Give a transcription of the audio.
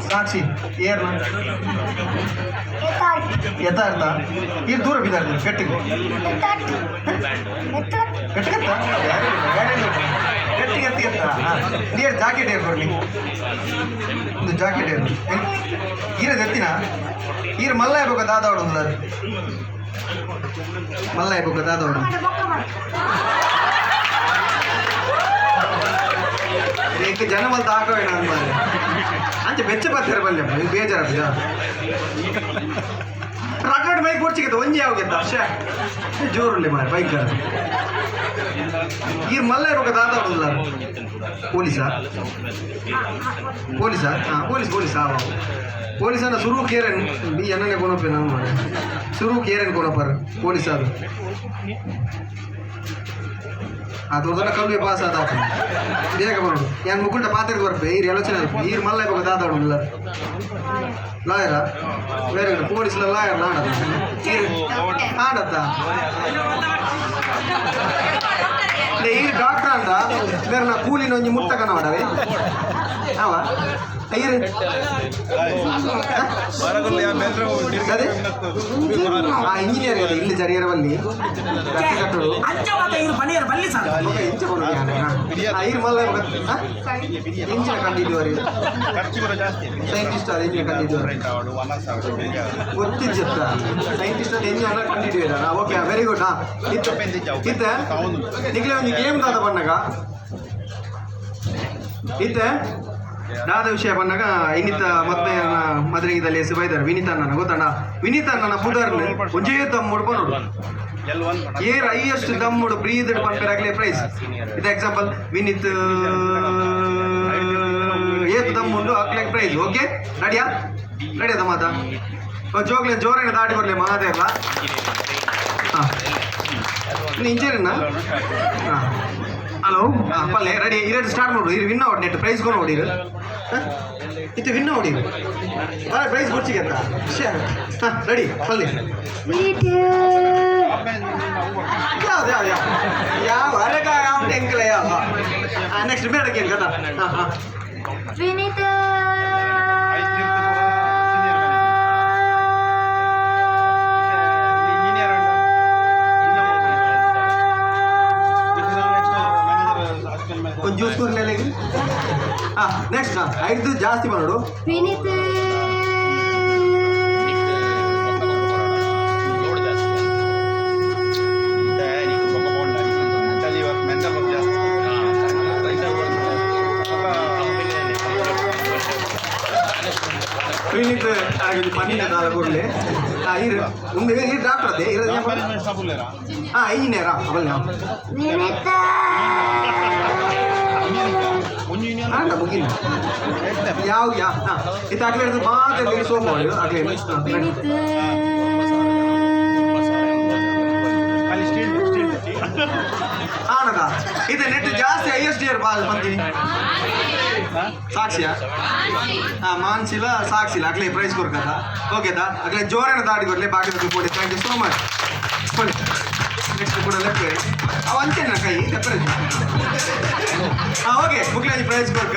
ಸಾಕ್ಷಿ ಏರ್ನ ಯಥಾರ್ಥ ಇದು ದೂರ ಬಿದ್ದಾರ ಕೆಟ್ಟಿಗೆ ಕೆಟ್ಟಗತ್ತ ಕೆಟ್ಟಿಗೆ ಎತ್ತಿ ಎತ್ತ ನೀರು ಜಾಕೆಟ್ ಏರ್ ಕೊಡ್ಲಿ ಒಂದು ಜಾಕೆಟ್ ಏರ್ ಈರದು ಎತ್ತಿನ ಈರು ಮಲ್ಲ ಇರ್ಬೇಕು ದಾದಾವಡು ಮಲ್ಲ ಇರ್ಬೇಕು ದಾದಾವಡು एक जन मल ताकवे अंचे बेच्च बत्तर बल्ले बेजार रगड़ बैक बोर्चिगे ಒಂಜಿ ಆಗೋಗಿದ್ದ ಅಷ್ಟೇ ಜೋರುಳ್ಳಿ ಮಾರ ಬೈಕ್ ಈ ಮಲ್ಲ ಇರೋಕೆ ದಾದ ಹೊಡಲ್ಲ ಪೊಲೀಸಾ ಪೊಲೀಸಾ ಹಾಂ ಪೊಲೀಸ್ ಪೊಲೀಸನ ಶುರು ಕೇರನ್ ಬಿ ಎನ್ನನೆ ಕೊನಪೆ ನಾನು ಮಾಡ ಶುರು ಕೇರನ್ ಕೊನಪರ ಪೊಲೀಸ್ ಅದು ಅದೊಂದರ ಕಲ್ವಿ ಪಾಸ್ ಆದ ಬೇಗ ಬರೋದು ಏನು ಮುಗುಂಟ ಪಾತ್ರೆಗೆ ಬರ್ಪೆ ಈರು ಆಲೋಚನೆ ಈರು ಮಲ್ಲ ಇವಾಗ ದಾದಾಡಲ್ಲ ಲಾಯರ ಬೇರೆ ಪೊಲೀಸ್ಲ ಲಾಯರ್ ಆಡತ್ತ ಈ ಡಾಕ್ಟರ್ ಅಂತ ಬೇರೆ ನಾ ಕೂಲಿನ ಒಂಜಿ ಮುಟ್ಟಕ ನೋಡವೆ ಅವ ಐರು ಇಂಜಿನಿಯರ್ ಇಲ್ಲಿ ಜರಿಯರವಲ್ಲಿ ಐರು ಮಲ್ಲ ಇಂಜಿನ ಕಂಡಿದ್ದೀವರಿ ಸೈಂಟಿಸ್ಟ್ ಅದು ಇಂಜಿನ ಕಂಡಿದ್ದೀವರಿ ಗೊತ್ತಿದ್ದ ಸೈಂಟಿಸ್ಟ್ ಅದು ಇಂಜಿನ ಕಂಡಿದ್ದೀವಿ ಓಕೆ ವೆರಿ ಗುಡ್ ಇತ್ತೆ ನಿಗ್ಲೇ ಒಂದು ಗೇಮ್ ದಾದ ಬಂದಾಗ ಇತ್ತೆ ದಾದ ವಿಷಯ ಬಂದಾಗ ಇನ್ನಿತ ಮತ್ತೆ ಮದ್ರೆಗಿದಲ್ಲಿ ಹೆಸರು ಬೈದಾರೆ ವಿನೀತ ಅಣ್ಣನ ಗೊತ್ತಣ್ಣ ವಿನೀತ ಅಣ್ಣನ ಪುದರ್ನ ಒಂಜೇ ತಮ್ಮುಡು ಬಂದು ಏರ್ ಹೈಯೆಸ್ಟ್ ದಮ್ಮುಡು ಬ್ರೀದಡ್ ಪನ್ಪೇರಾಗಲೇ ಪ್ರೈಸ್ ಇದು ಎಕ್ಸಾಂಪಲ್ ವಿನೀತ್ ಏತ್ ದಮ್ಮುಂಡು ಹಾಕ್ಲಿಕ್ಕೆ ಪ್ರೈಸ್ ಓಕೆ ರೆಡಿಯಾ ರೆಡಿ ಅದ ಮಾತಾ ಜೋಗ್ಲೆ ಜೋರೇನ ದಾಟಿ ಬರಲಿ ಮಾದೇರ್ಲ ಹಾಂ ಇಂಜಿನಿಯರ್ನ ಹಾಂ ಹಲೋ ಪಲ್ಲೆ ರೆಡಿ ಇರೋದು ಸ್ಟಾರ್ಟ್ ನೋಡು ಇದು ವಿನ್ ನೋಡಿ ನೆಟ್ ಪ್ರೈಸ್ ಕೊಡು ನೋಡಿ ಇದು ವಿನ್ ನೋಡಿ ಬರ ಪ್ರೈಸ್ ಕೊಡ್ಚಿಗೆ ಅಂತ ಹಾಂ ರೆಡಿ ಪಲ್ಲೆ ಯಾವ್ದು ಯಾವ್ದು ಯಾವ ಅರೆಗ ಯಾವ ಎಂಕಲ ಯಾವ ನೆಕ್ಸ್ಟ್ ಬೇಡಕ್ಕೆ ಕದ ಹಾಂ ಹಾಂ ವಿನೀತ್ ಒಂದು ಜ್ಯೂಸ್ ಕೊಡ್ಲೇಲಿ ಹಾಂ ನೆಕ್ಸ್ಟ್ ಐದು ಜಾಸ್ತಿ ಮಾಡೋಡು ವಿನೀತ್ ಕ್ಲಿನಿಕ್ ಆಗಿ ಪನ್ನೀರ್ ದಾಲ ಕೊಡಲಿ ಇರು ಮುಂದೆ ಈ ಡಾಕ್ಟರ್ ಅದೇ ಇರೋದು ಹಾಂ ಇಂಜಿನಿಯರಾ ಅವಲ್ಲ ಹಾಂ ಮುಗಿನ ಯಾವ ಯಾವ ಹಾಂ ಇದು ಆಗ್ಲೇ ಹಿಡಿದು ಮಾತ್ರ ಸೋಪ್ ಮಾಡಿ ಆಗ್ಲೇ ಆನದ ಇದು ನೆಟ್ ಜಾಸ್ತಿ ಹೈಯೆಸ್ಟ್ ಇಯರ್ ಬಂತೀನಿ ಸಾಕ್ಷಿಯಾ ಹಾಂ ಮಾನ್ಸಿಲ್ಲ ಸಾಕ್ಷಿಲ್ಲ ಅಗ್ಲೇ ಪ್ರೈಸ್ ಕೊಡ್ಕದ ಓಕೆದಾ ಅಗ್ಲೇ ಜೋರನ ದಾಡಿ ಕೊಡಲಿ ಬಾಕಿ ಕೊಡಿ ಥ್ಯಾಂಕ್ ಯು ಸೋ ಮಚ್ ಕೊಡಿ ನೆಕ್ಸ್ಟ್ ಕೂಡ ಲೆಕ್ಕ ಅವ ಅಂಚೆನ ಕೈ ಲೆಪ್ಪ ಹಾಂ ಓಕೆ ಮುಗ್ಲಿ ಪ್ರೈಸ್ ಕೊಡ್ಕ